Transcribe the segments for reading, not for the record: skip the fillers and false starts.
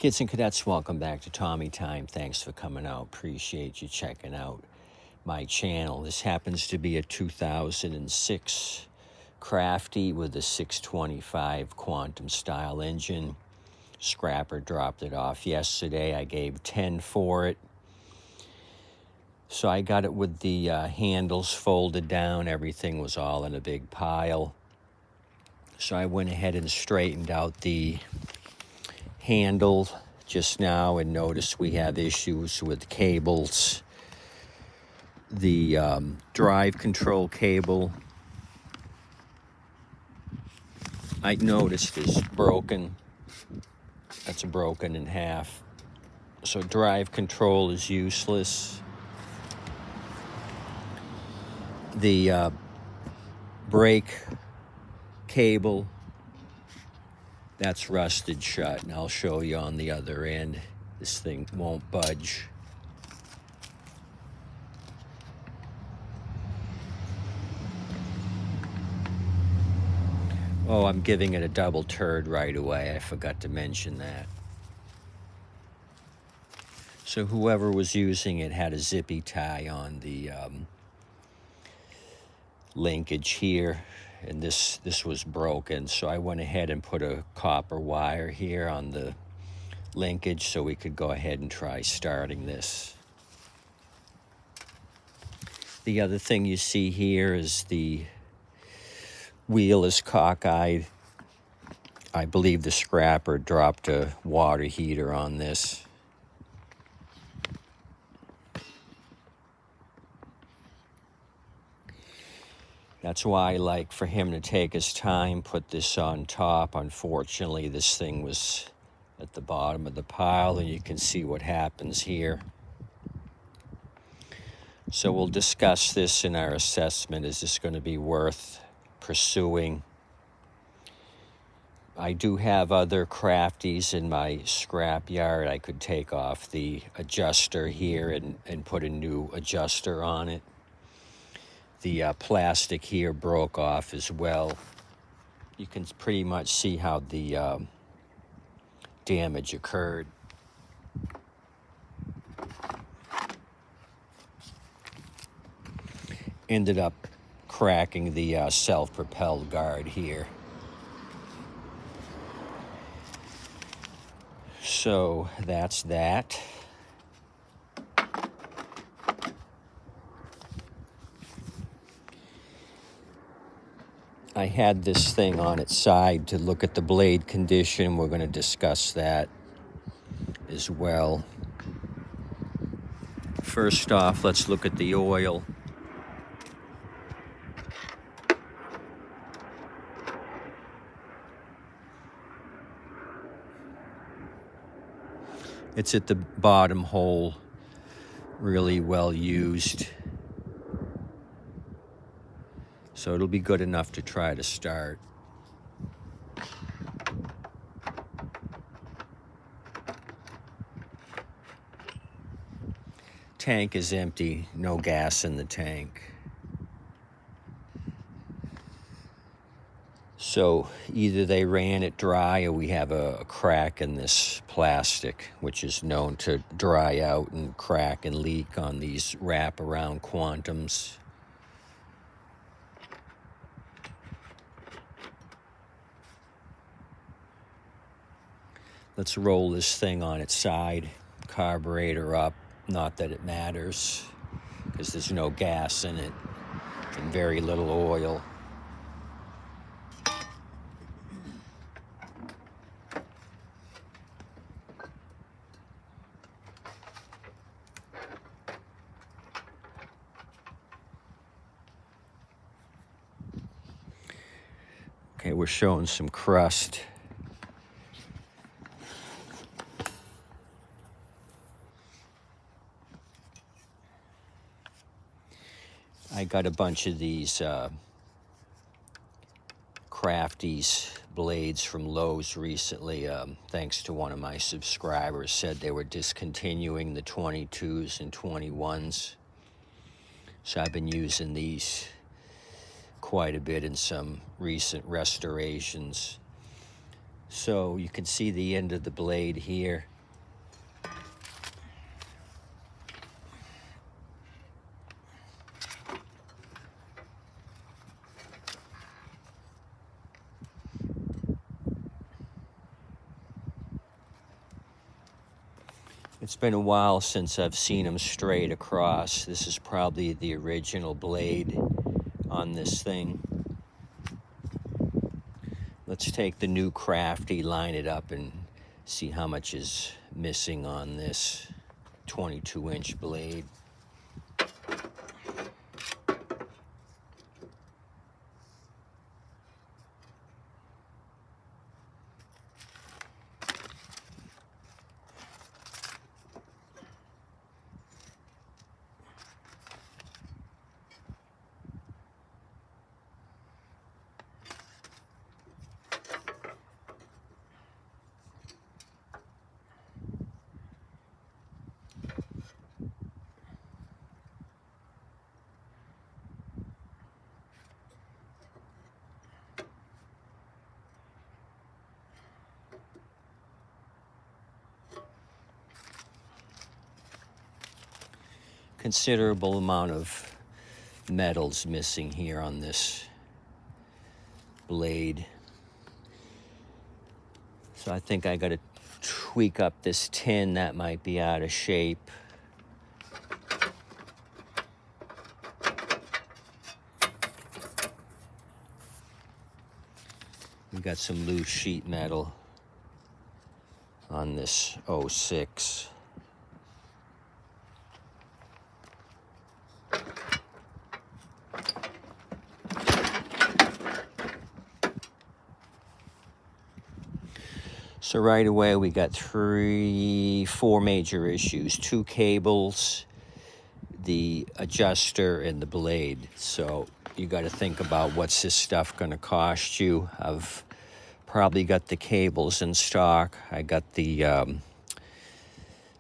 Kids and cadets, welcome back to Tommy Time. Thanks for coming out. Appreciate you checking out my channel. This happens to be a 2006 Crafty with a 625 quantum style engine. Scrapper dropped it off yesterday. I gave 10 for it. So I got it with the handles folded down. Everything was all in a big pile. So I went ahead and straightened out the handle just now and noticed we have issues with cables. The drive control cable I noticed is broken. That's broken in half. So drive control is useless. The brake cable, that's rusted shut, and I'll show you on the other end. This thing won't budge. Oh, I'm giving it a double turd right away. I forgot to mention that. So whoever was using it had a zippy tie on the linkage here, and this was broken. So I went ahead and put a copper wire here on the linkage so we could go ahead and try starting this. The other thing you see here is the wheel is cockeyed. I believe the scrapper dropped a water heater on this. That's why I like for him to take his time, put this on top. Unfortunately, this thing was at the bottom of the pile, and you can see what happens here. So we'll discuss this in our assessment. Is this going to be worth pursuing? I do have other Crafties in my scrap yard. I could take off the adjuster here and put a new adjuster on it. The plastic here broke off as well. You can pretty much see how the damage occurred. Ended up cracking the self-propelled guard here. So that's that. I had this thing on its side to look at the blade condition. We're going to discuss that as well. First off, let's look at the oil. It's at the bottom hole, really well used. So it'll be good enough to try to start. Tank is empty, no gas in the tank. So either they ran it dry or we have a crack in this plastic, which is known to dry out and crack and leak on these wraparound quantums. Let's roll this thing on its side, carburetor up. Not that it matters, because there's no gas in it and very little oil. Okay, we're showing some crust. I got a bunch of these Crafties blades from Lowe's recently, thanks to one of my subscribers. Said they were discontinuing the 22s and 21s. So I've been using these quite a bit in some recent restorations. So you can see the end of the blade here. It's been a while since I've seen them straight across. This is probably the original blade on this thing. Let's take the new Crafty, line it up, and see how much is missing on this 22-inch blade. Considerable amount of metals missing here on this blade. So I think I got to tweak up this tin. That might be out of shape. We got some loose sheet metal on this 06. So right away we got four major issues: two cables, the adjuster, and the blade. So you got to think about what's this stuff going to cost you. I've probably got the cables in stock. I got the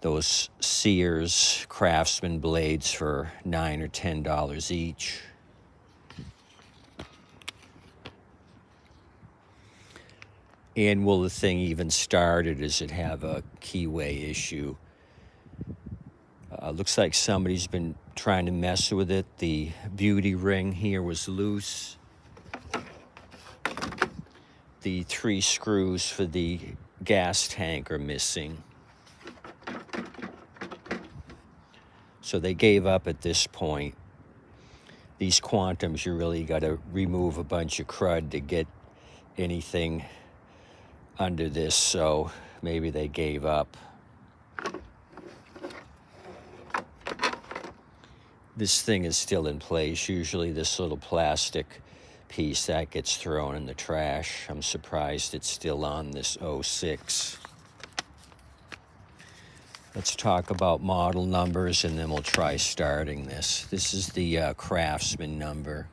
those Sears Craftsman blades for $9 or $10 each. And will the thing even start, or does it have a keyway issue? Looks like somebody's been trying to mess with it. The beauty ring here was loose. The 3 screws for the gas tank are missing. So they gave up at this point. These quantums, you really got to remove a bunch of crud to get anything under this, so maybe they gave up. This thing is still in place. Usually this little plastic piece that gets thrown in the trash. I'm surprised it's still on this 06. Let's talk about model numbers and then we'll try starting this. This is the Craftsman number.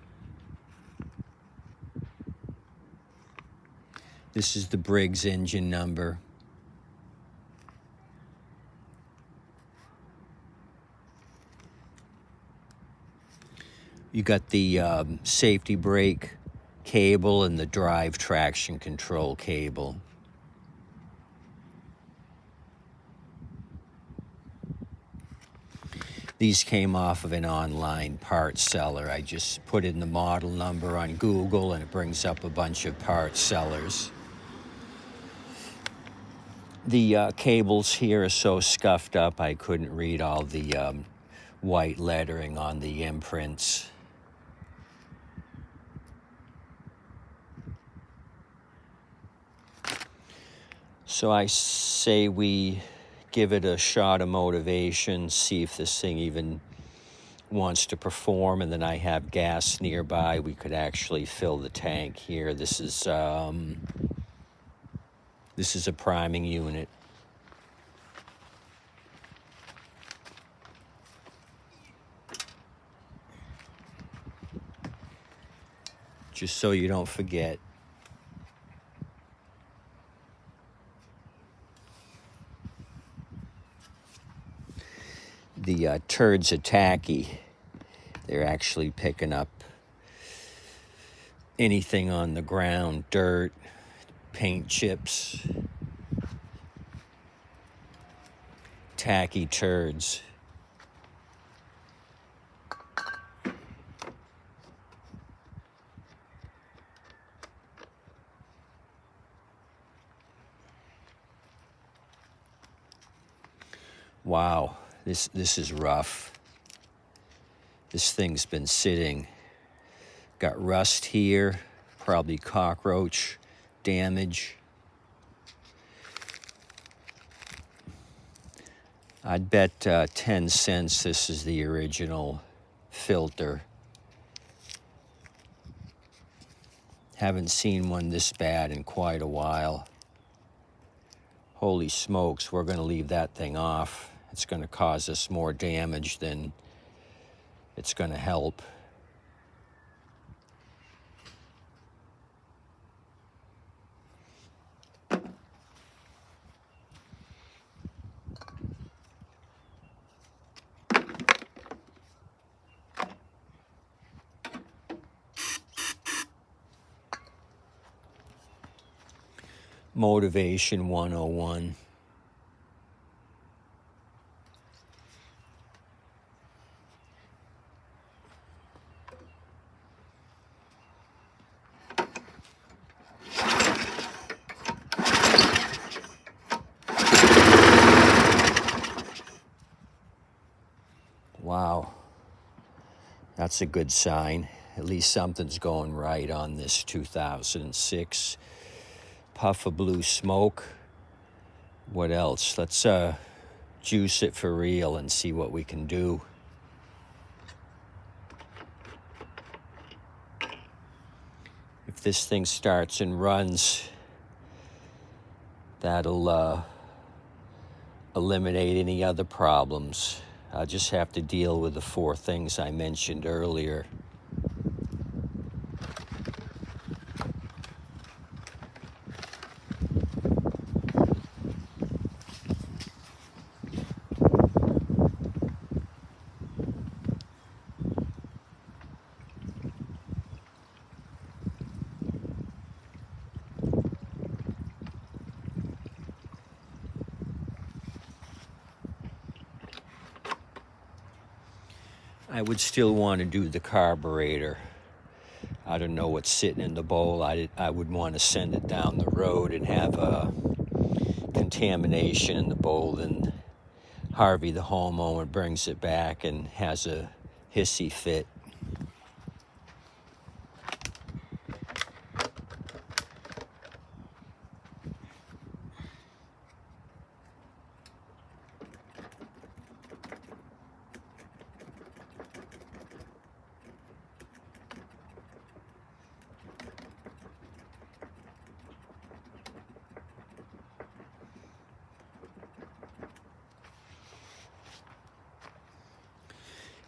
This is the Briggs engine number. You got the safety brake cable and the drive traction control cable. These came off of an online parts seller. I just put in the model number on Google and it brings up a bunch of parts sellers. The cables here are so scuffed up I couldn't read all the white lettering on the imprints. So I say we give it a shot of motivation, see if this thing even wants to perform, and then I have gas nearby. We could actually fill the tank here. This is a priming unit. Just so you don't forget. The turds are tacky. They're actually picking up anything on the ground, dirt, paint chips, tacky turds. Wow, this is rough. This thing's been sitting. Got rust here, probably cockroach damage. I'd bet 10 cents this is the original filter. Haven't seen one this bad in quite a while. Holy smokes, we're going to leave that thing off. It's going to cause us more damage than it's going to help. Motivation 101. Wow, that's a good sign. At least something's going right on this 2006. Puff of blue smoke. What else? Let's juice it for real and see what we can do. If this thing starts and runs, that'll eliminate any other problems. I'll just have to deal with the 4 things I mentioned earlier. I would still want to do the carburetor. I don't know what's sitting in the bowl. I would want to send it down the road and have a contamination in the bowl. Then Harvey, the homeowner, brings it back and has a hissy fit.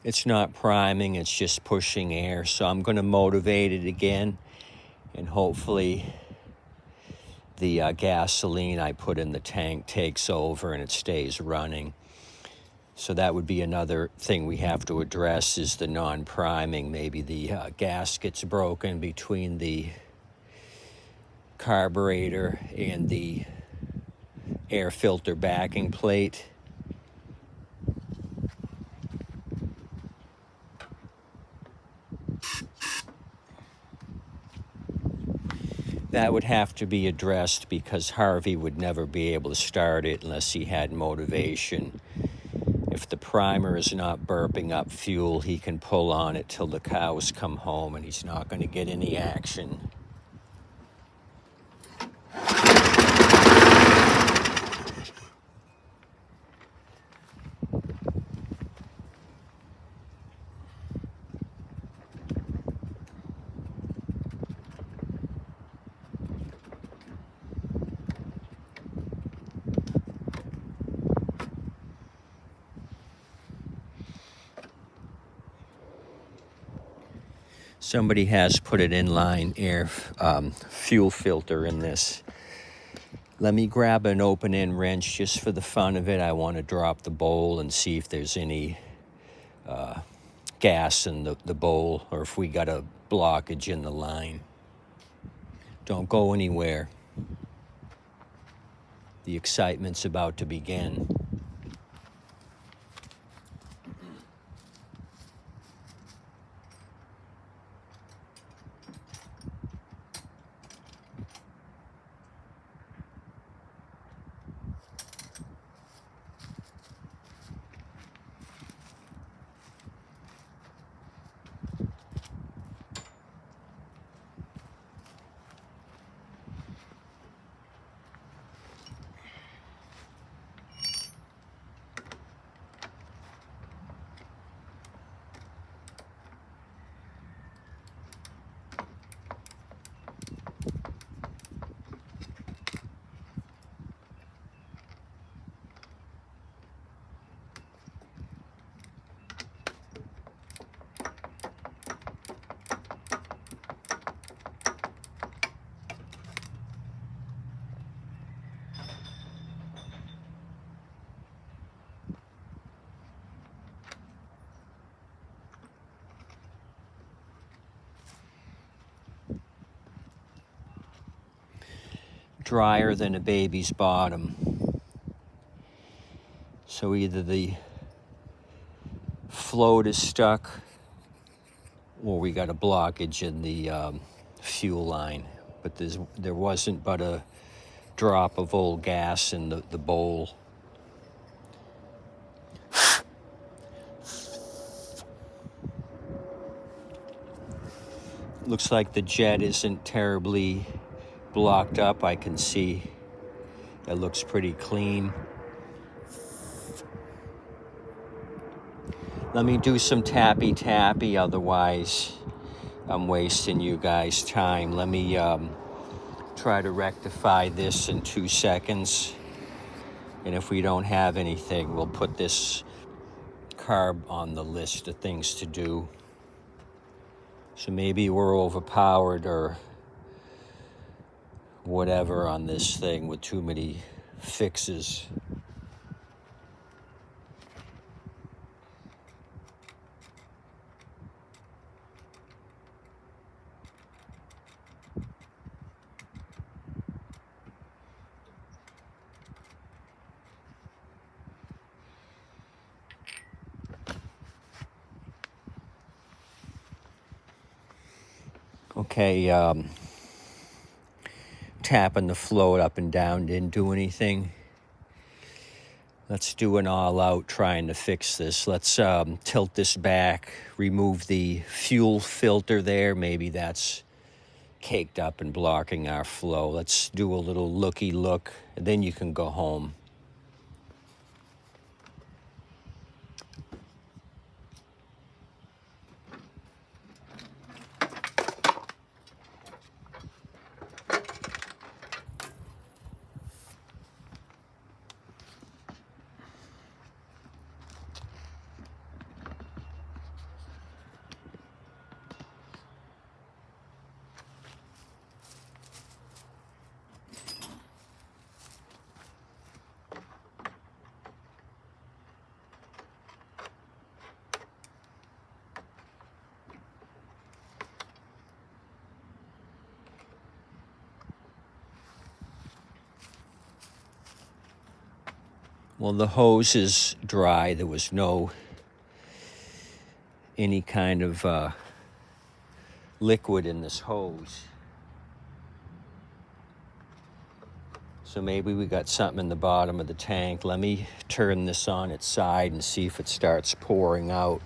It's not priming, it's just pushing air. So I'm going to motivate it again, and hopefully the gasoline I put in the tank takes over and it stays running. So that would be another thing we have to address, is the non-priming. Maybe the gasket's broken between the carburetor and the air filter backing plate. That would have to be addressed because Harvey would never be able to start it unless he had motivation. If the primer is not burping up fuel, he can pull on it till the cows come home and he's not going to get any action. Somebody has put an inline air fuel filter in this. Let me grab an open-end wrench just for the fun of it. I want to drop the bowl and see if there's any gas in the bowl, or if we got a blockage in the line. Don't go anywhere. The excitement's about to begin. drier than a baby's bottom. So either the float is stuck or we got a blockage in the fuel line. But there wasn't but a drop of old gas in the bowl. Looks like the jet isn't terribly blocked up. I can see it looks pretty clean. Let me do some tappy, otherwise I'm wasting you guys' time. Let me try to rectify this in 2 seconds. And if we don't have anything, we'll put this carb on the list of things to do. So maybe we're overpowered or whatever on this thing with too many fixes. Okay, tapping the float up and down didn't do anything. Let's do an all-out trying to fix this. Let's tilt this back, remove the fuel filter there. Maybe that's caked up and blocking our flow. Let's do a little looky look, and then you can go home. Well, the hose is dry. There was no any kind of liquid in this hose. So maybe we got something in the bottom of the tank. Let me turn this on its side and see if it starts pouring out.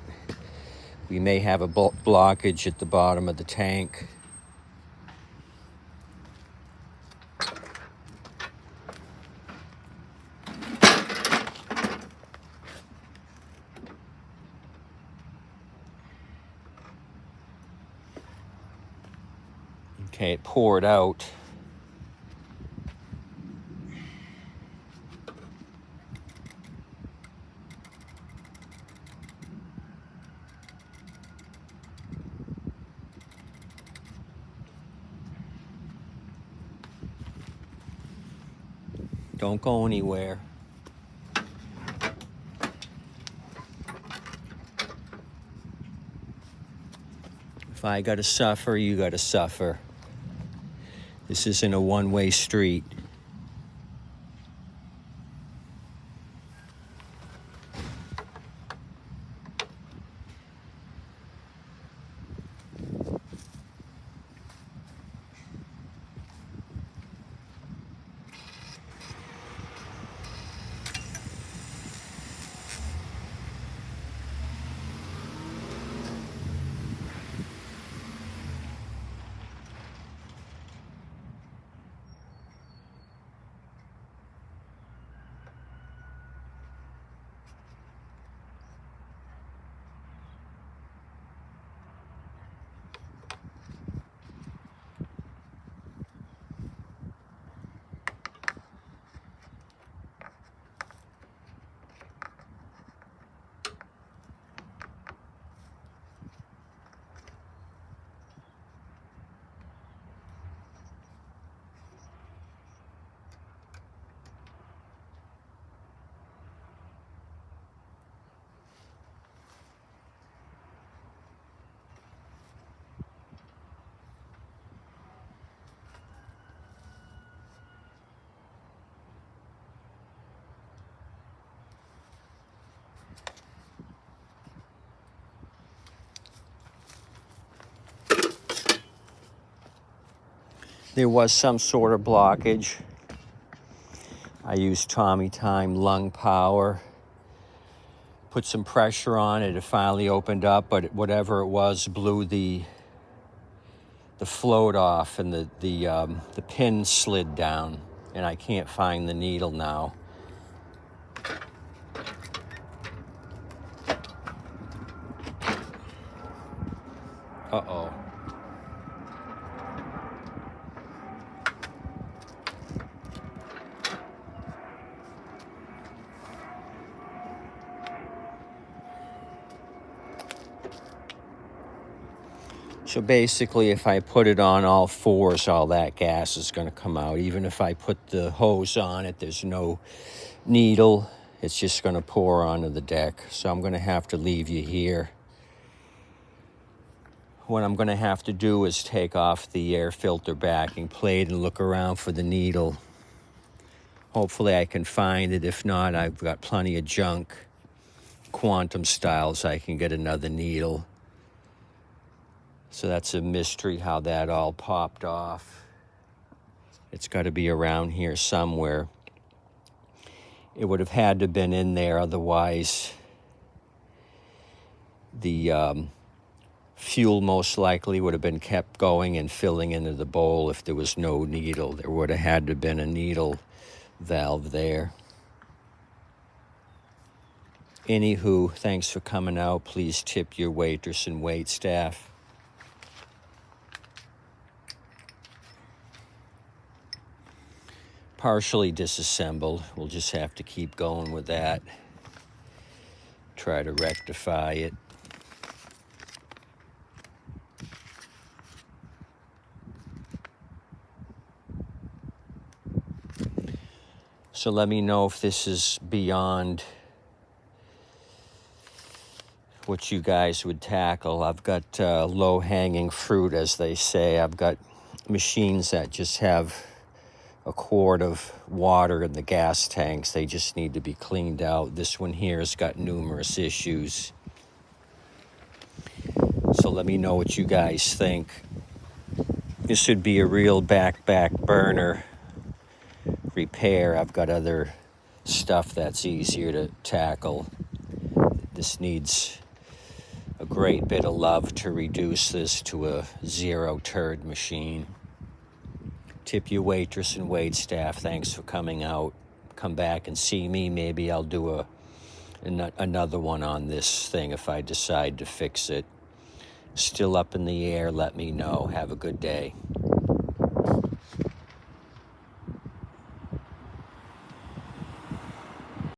We may have a blockage at the bottom of the tank. Okay, it poured out. Don't go anywhere. If I gotta suffer, you gotta suffer. This isn't a one-way street. there was some sort of blockage. I used Tommy Time lung power, put some pressure on it. It finally opened up, but whatever it was blew the float off, and the pin slid down, and I can't find the needle now. Uh-oh. So basically, if I put it on all fours, all that gas is going to come out. Even if I put the hose on it, there's no needle. It's just going to pour onto the deck. So I'm going to have to leave you here. What I'm going to have to do is take off the air filter backing plate and look around for the needle. Hopefully I can find it. If not, I've got plenty of junk, quantum styles. I can get another needle. So that's a mystery how that all popped off. It's got to be around here somewhere. It would have had to have been in there, otherwise the fuel most likely would have been kept going and filling into the bowl if there was no needle. There would have had to have been a needle valve there. Anywho, thanks for coming out. Please tip your waitress and wait staff. Partially disassembled. We'll just have to keep going with that. Try to rectify it. So let me know if this is beyond what you guys would tackle. I've got low-hanging fruit, as they say. I've got machines that just have a quart of water in the gas tanks. They just need to be cleaned out. This one here has got numerous issues. So let me know what you guys think. This should be a real back burner repair. I've got other stuff that's easier to tackle. This needs a great bit of love to reduce this to a zero turd machine. Tip your waitress and wait staff. Thanks for coming out. Come back and see me. Maybe I'll do another one on this thing if I decide to fix it. Still up in the air, let me know. Have a good day.